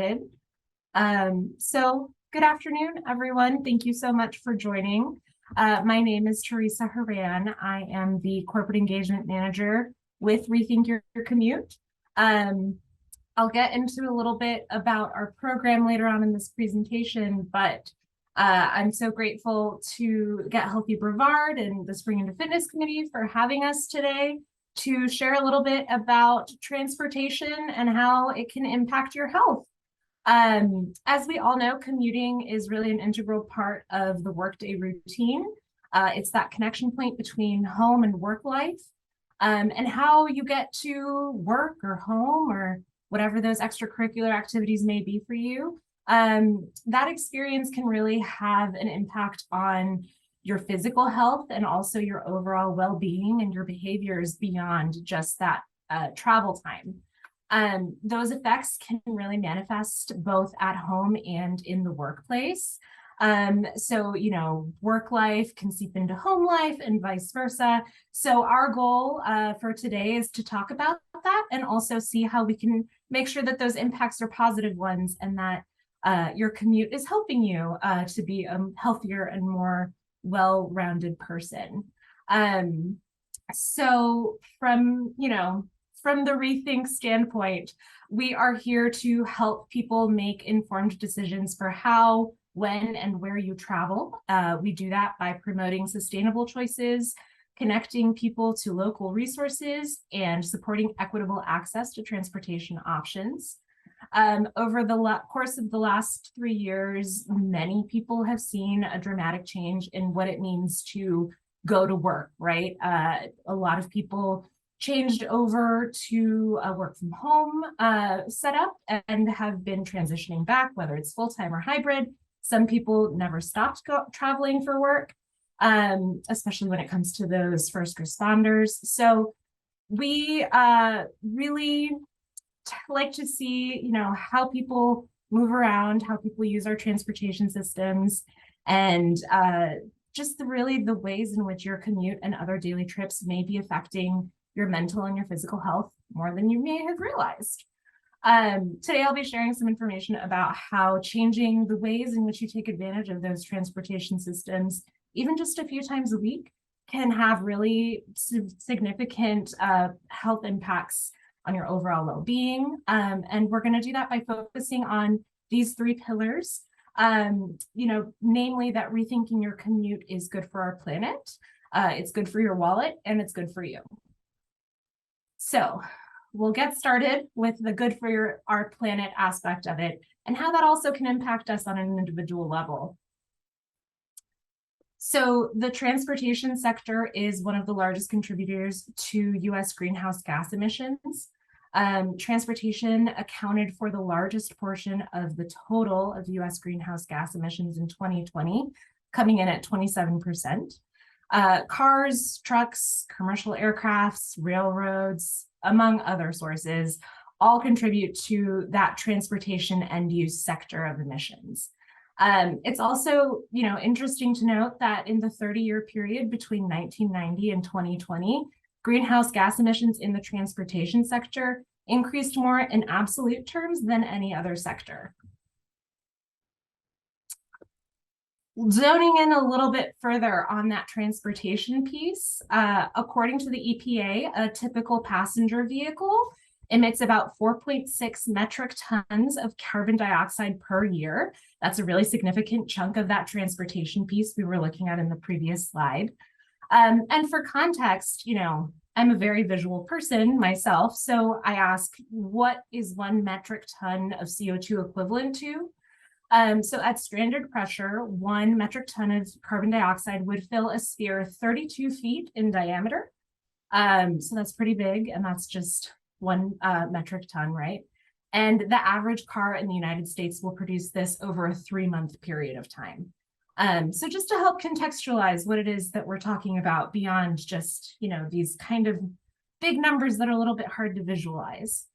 started. So good afternoon, everyone. Thank you so much for joining. My name is Teresa Haran. I am the Corporate Engagement Manager with reThink Your Commute. I'll get into a little bit about our program later on in this presentation, but I'm so grateful to Get Healthy Brevard and the Spring into Fitness Committee for having us today to share a little bit about transportation and how it can impact your health. As we all know, commuting is really an integral part of the workday routine. It's that connection point between home and work life, and how you get to work or home or whatever those extracurricular activities may be for you. That experience can really have an impact on your physical health and also your overall well-being and your behaviors beyond just that travel time. Those effects can really manifest both at home and in the workplace. So, work life can seep into home life and vice versa. So our goal for today is to talk about that and also see how we can make sure that those impacts are positive ones and that your commute is helping you to be a healthier and more well-rounded person. So from the reThink standpoint, we are here to help people make informed decisions for how, when, and where you travel. We do that by promoting sustainable choices, connecting people to local resources, and supporting equitable access to transportation options. Over the course of the last 3 years, many people have seen a dramatic change in what it means to go to work, right? A lot of people changed over to a work from home setup and have been transitioning back, whether it's full-time or hybrid. Some people never stopped traveling for work, especially when it comes to those first responders. So we really like to see, how people move around, how people use our transportation systems, and just the ways in which your commute and other daily trips may be affecting your mental and your physical health more than you may have realized. Today, I'll be sharing some information about how changing the ways in which you take advantage of those transportation systems, even just a few times a week, can have really significant health impacts on your overall well-being. And we're going to do that by focusing on these 3 pillars, namely that rethinking your commute is good for our planet, it's good for your wallet, and it's good for you. So we'll get started with the good for our planet aspect of it and how that also can impact us on an individual level. So the transportation sector is one of the largest contributors to US greenhouse gas emissions. Transportation accounted for the largest portion of the total of US greenhouse gas emissions in 2020, coming in at 27%. Cars, trucks, commercial aircrafts, railroads, among other sources, all contribute to that transportation end use sector of emissions. It's also, interesting to note that in the 30-year period between 1990 and 2020, greenhouse gas emissions in the transportation sector increased more in absolute terms than any other sector. Zoning in a little bit further on that transportation piece, according to the EPA, a typical passenger vehicle emits about 4.6 metric tons of carbon dioxide per year. That's a really significant chunk of that transportation piece we were looking at in the previous slide. And for context, I'm a very visual person myself, so I ask, what is 1 metric ton of CO2 equivalent to? So at standard pressure, 1 metric ton of carbon dioxide would fill a sphere 32 feet in diameter. So that's pretty big, and that's just 1 metric ton, right? And the average car in the United States will produce this over a 3-month period of time. So just to help contextualize what it is that we're talking about beyond just, these kind of big numbers that are a little bit hard to visualize.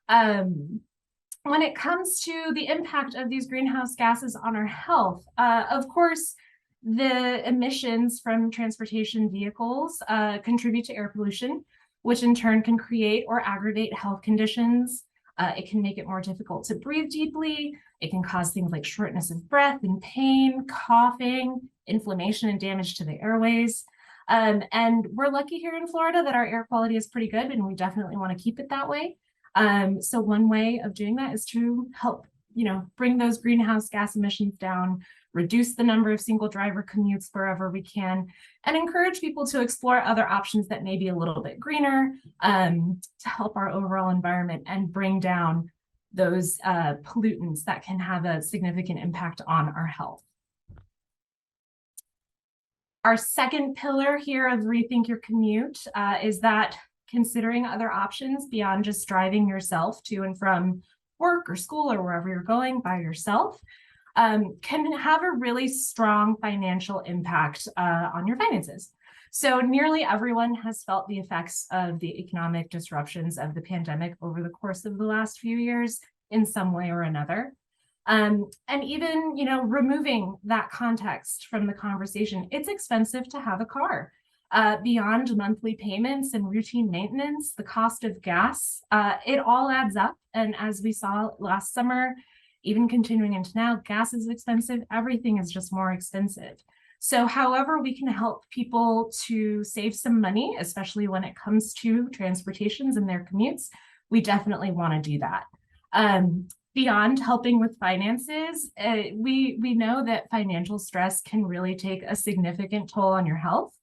When it comes to the impact of these greenhouse gases on our health, of course, the emissions from transportation vehicles contribute to air pollution, which in turn can create or aggravate health conditions It can make it more difficult to breathe deeply. It can cause things like shortness of breath and pain, coughing, inflammation and damage to the airways. And we're lucky here in Florida that our air quality is pretty good, and we definitely want to keep it that way. So one way of doing that is to help, bring those greenhouse gas emissions down, reduce the number of single driver commutes wherever we can, and encourage people to explore other options that may be a little bit greener, to help our overall environment and bring down those pollutants that can have a significant impact on our health. Our second pillar here of Rethink Your Commute is that considering other options beyond just driving yourself to and from work or school or wherever you're going by yourself can have a really strong financial impact on your finances. So nearly everyone has felt the effects of the economic disruptions of the pandemic over the course of the last few years in some way or another. And even, removing that context from the conversation, it's expensive to have a car. Beyond monthly payments and routine maintenance, the cost of gas, it all adds up. And as we saw last summer, even continuing into now, gas is expensive. Everything is just more expensive. So however we can help people to save some money, especially when it comes to transportations and their commutes, we definitely want to do that. Beyond helping with finances, we know that financial stress can really take a significant toll on your health.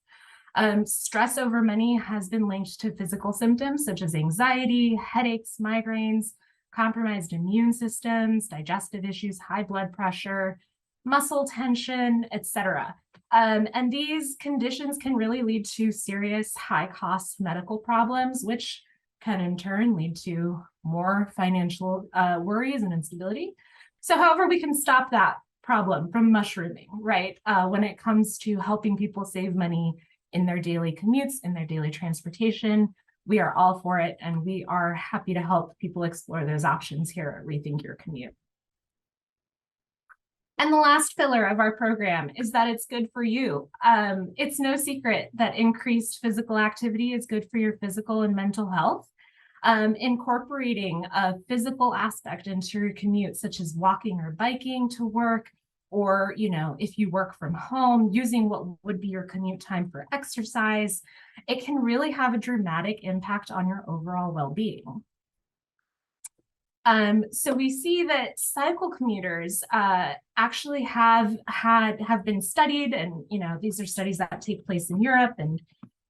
Stress over money has been linked to physical symptoms such as anxiety, headaches, migraines, compromised immune systems, digestive issues, high blood pressure, muscle tension, etc. And these conditions can really lead to serious high-cost medical problems, which can in turn lead to more financial worries and instability. So however we can stop that problem from mushrooming, right, when it comes to helping people save money in their daily commutes, in their daily transportation, we are all for it, and we are happy to help people explore those options here at Rethink Your Commute. And the last pillar of our program is that it's good for you. It's no secret that increased physical activity is good for your physical and mental health. Incorporating a physical aspect into your commute, such as walking or biking to work, or, if you work from home, using what would be your commute time for exercise, it can really have a dramatic impact on your overall well-being. So we see that cycle commuters actually have been studied, and these are studies that take place in Europe and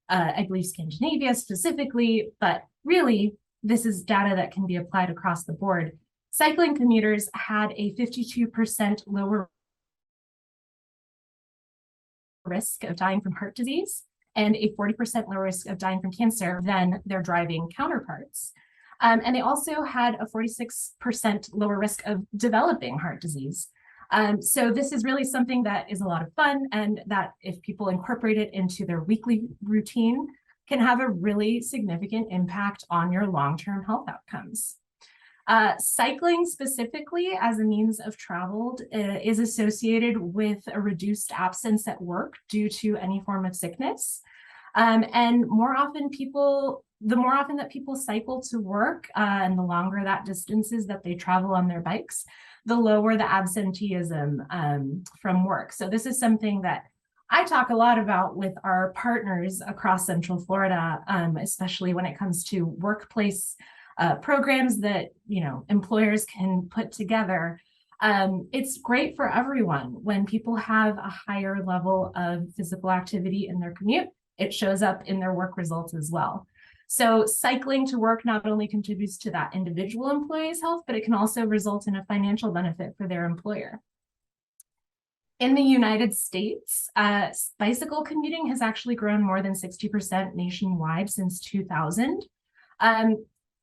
I believe Scandinavia specifically, but really this is data that can be applied across the board. Cycling commuters had a 52% lower risk of dying from heart disease and a 40% lower risk of dying from cancer than their driving counterparts. And they also had a 46% lower risk of developing heart disease. So this is really something that is a lot of fun, and that if people incorporate it into their weekly routine, can have a really significant impact on your long-term health outcomes. Cycling specifically as a means of travel is associated with a reduced absence at work due to any form of sickness. And the more often that people cycle to work, and the longer that distance is that they travel on their bikes, the lower the absenteeism from work. So this is something that I talk a lot about with our partners across Central Florida, especially when it comes to workplace programs that employers can put together. It's great for everyone when people have a higher level of physical activity in their commute. It shows up in their work results as well. So cycling to work not only contributes to that individual employee's health, but it can also result in a financial benefit for their employer. In the United States, bicycle commuting has actually grown more than 60% nationwide since 2000.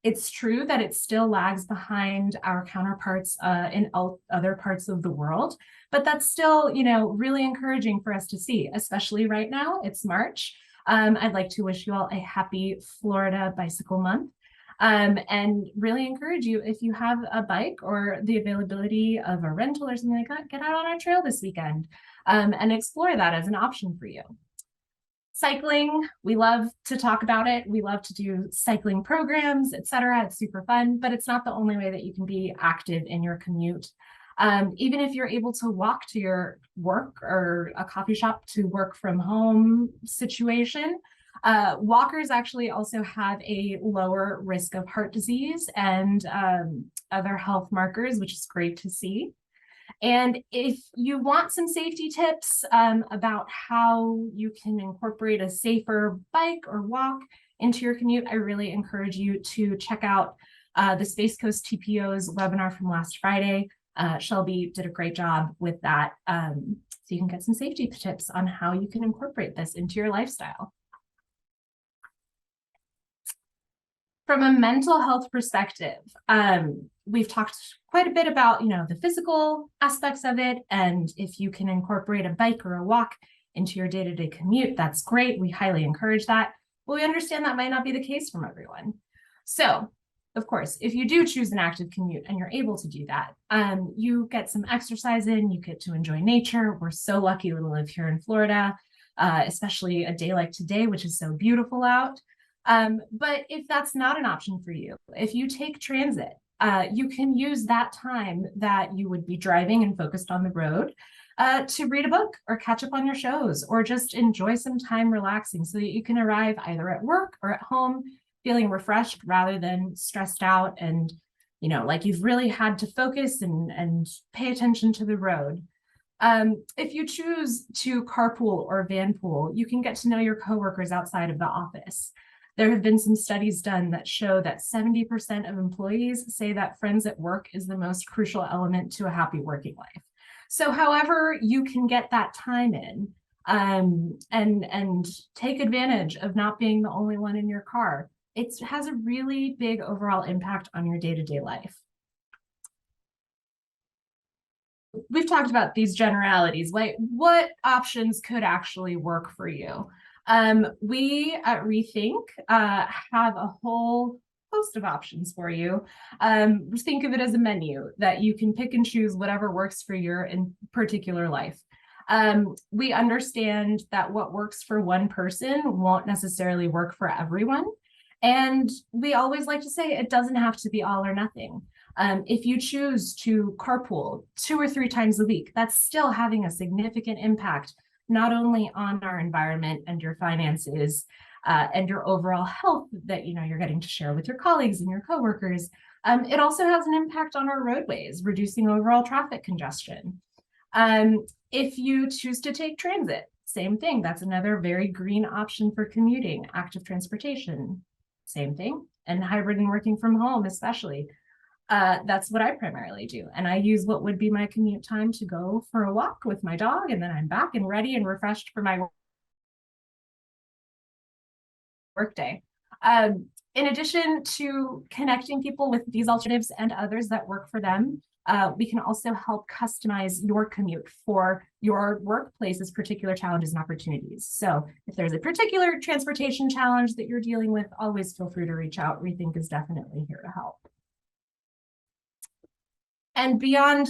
It's true that it still lags behind our counterparts in other parts of the world, but that's still, really encouraging for us to see, especially right now. It's March. I'd like to wish you all a happy Florida Bicycle Month, and really encourage you, if you have a bike or the availability of a rental or something like that, get out on a trail this weekend and explore that as an option for you. Cycling, we love to talk about it. We love to do cycling programs, etc. It's super fun, but it's not the only way that you can be active in your commute. Even if you're able to walk to your work or a coffee shop to work from home situation, walkers actually also have a lower risk of heart disease and other health markers, which is great to see. And if you want some safety tips about how you can incorporate a safer bike or walk into your commute, I really encourage you to check out the Space Coast TPO's webinar from last Friday. Shelby did a great job with that. So you can get some safety tips on how you can incorporate this into your lifestyle. From a mental health perspective, we've talked quite a bit about, the physical aspects of it. And if you can incorporate a bike or a walk into your day-to-day commute, that's great. We highly encourage that. But we understand that might not be the case from everyone. So, of course, if you do choose an active commute and you're able to do that, you get some exercise in, you get to enjoy nature. We're so lucky to live here in Florida, especially a day like today, which is so beautiful out. But if that's not an option for you, if you take transit, you can use that time that you would be driving and focused on the road to read a book or catch up on your shows or just enjoy some time relaxing so that you can arrive either at work or at home feeling refreshed rather than stressed out and, like you've really had to focus and pay attention to the road. If you choose to carpool or vanpool, you can get to know your coworkers outside of the office. There have been some studies done that show that 70% of employees say that friends at work is the most crucial element to a happy working life. So however you can get that time in and take advantage of not being the only one in your car, it has a really big overall impact on your day-to-day life. We've talked about these generalities, like what options could actually work for you. We at reThink have a whole host of options for you. Think of it as a menu that you can pick and choose whatever works for your in particular life. We understand that what works for one person won't necessarily work for everyone. And we always like to say it doesn't have to be all or nothing. If you choose to carpool 2 or 3 times a week, that's still having a significant impact, not only on our environment and your finances and your overall health that you're getting to share with your colleagues and your coworkers. It also has an impact on our roadways, reducing overall traffic congestion. If you choose to take transit, same thing. That's another very green option for commuting. Active transportation, same thing. And hybrid and working from home, especially. That's what I primarily do. And I use what would be my commute time to go for a walk with my dog. And then I'm back and ready and refreshed for my workday. In addition to connecting people with these alternatives and others that work for them, we can also help customize your commute for your workplace's particular challenges and opportunities. So if there's a particular transportation challenge that you're dealing with, always feel free to reach out. reThink is definitely here to help. And beyond,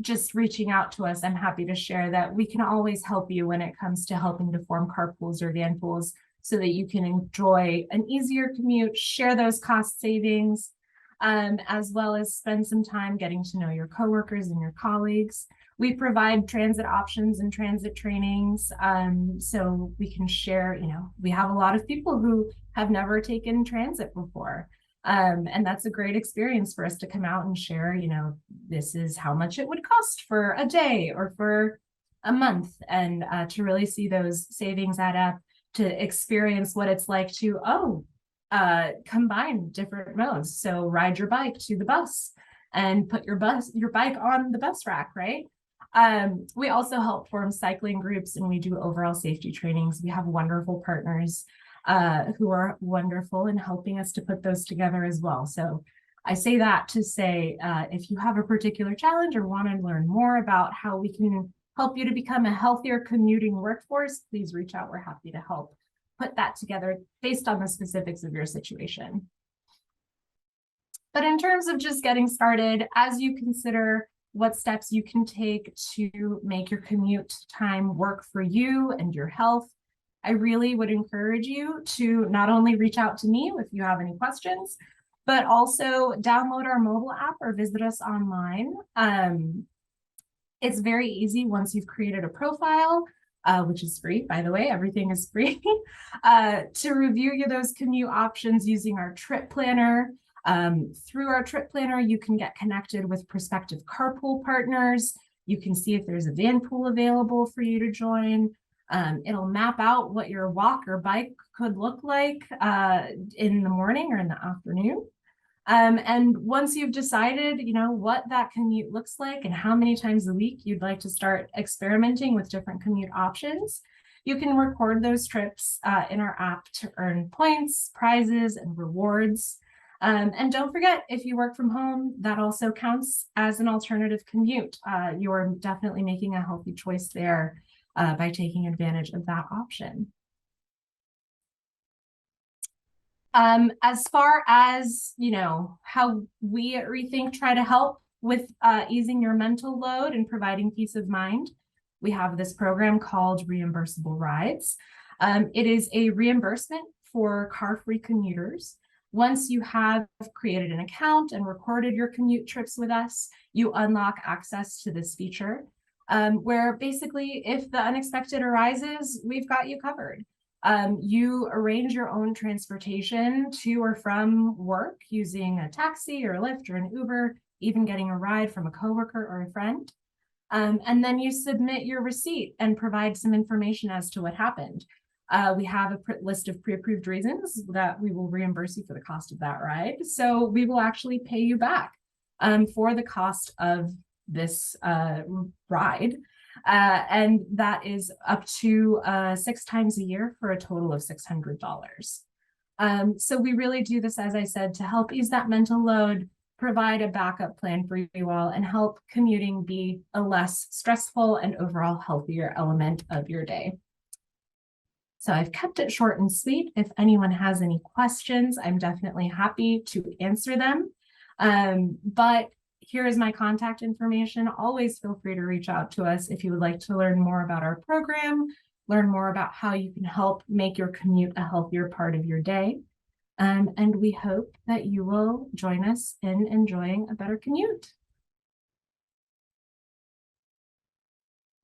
just reaching out to us, I'm happy to share that we can always help you when it comes to helping to form carpools or vanpools so that you can enjoy an easier commute, share those cost savings, as well as spend some time getting to know your coworkers and your colleagues. We provide transit options and transit trainings, so we can share, we have a lot of people who have never taken transit before. And that's a great experience for us to come out and share, this is how much it would cost for a day or for a month, and to really see those savings add up, to experience what it's like to, combine different modes. So ride your bike to the bus and put your bike on the bus rack, right? We also help form cycling groups, and we do overall safety trainings. We have wonderful partners who are wonderful in helping us to put those together as well. So I say that to say, if you have a particular challenge or want to learn more about how we can help you to become a healthier commuting workforce, please reach out. We're happy to help put that together based on the specifics of your situation. But in terms of just getting started, as you consider what steps you can take to make your commute time work for you and your health, I really would encourage you to not only reach out to me if you have any questions, but also download our mobile app or visit us online. It's very easy once you've created a profile, which is free, by the way, everything is free, to review those commute options using our trip planner. Through our trip planner, you can get connected with prospective carpool partners. You can see if there's a van pool available for you to join. It'll map out what your walk or bike could look like in the morning or in the afternoon. And once you've decided, what that commute looks like and how many times a week you'd like to start experimenting with different commute options, you can record those trips in our app to earn points, prizes, and rewards. And don't forget, if you work from home, that also counts as an alternative commute. You're definitely making a healthy choice there by taking advantage of that option. As far as, how we at reThink try to help with easing your mental load and providing peace of mind, we have this program called Reimbursable Rides. It is a reimbursement for car-free commuters. Once you have created an account and recorded your commute trips with us, you unlock access to this feature, where basically if the unexpected arises, we've got you covered. You arrange your own transportation to or from work using a taxi or a Lyft or an Uber, even getting a ride from a coworker or a friend. And then you submit your receipt and provide some information as to what happened. We have a list of pre-approved reasons that we will reimburse you for the cost of that ride. So we will actually pay you back for the cost of this ride. And that is up to 6 times a year for a total of $600. So we really do this, as I said, to help ease that mental load, provide a backup plan for you all, and help commuting be a less stressful and overall healthier element of your day. So I've kept it short and sweet. If anyone has any questions, I'm definitely happy to answer them. But here is my contact information. Always feel free to reach out to us if you would like to learn more about our program, learn more about how you can help make your commute a healthier part of your day. And we hope that you will join us in enjoying a better commute.